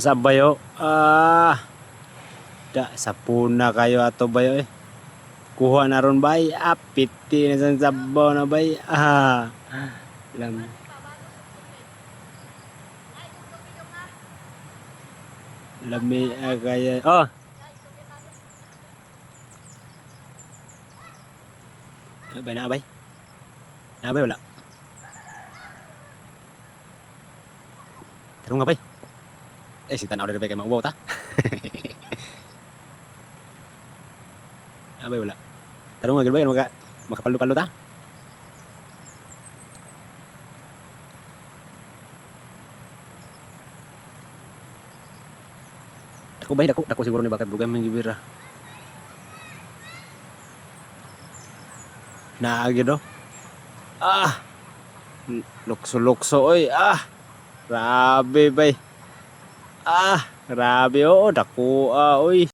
Sa bayo. Da sa puna kayo ato bayo eh. Kuha na ron bay. Piti na sa sabaw na bay. Lam. Lami kaya. Oh. Bay na bay. Na bay wala. Tarong nga bay. Si tanaw na bay kay maubaw ta. Abay wala. Tarong nga gilbay makapalo-palo ta. Dako siguro ni bakat bugan man gibira. Naagi do. Lukso-lukso oy. Grabe bay. Grabe dako oy.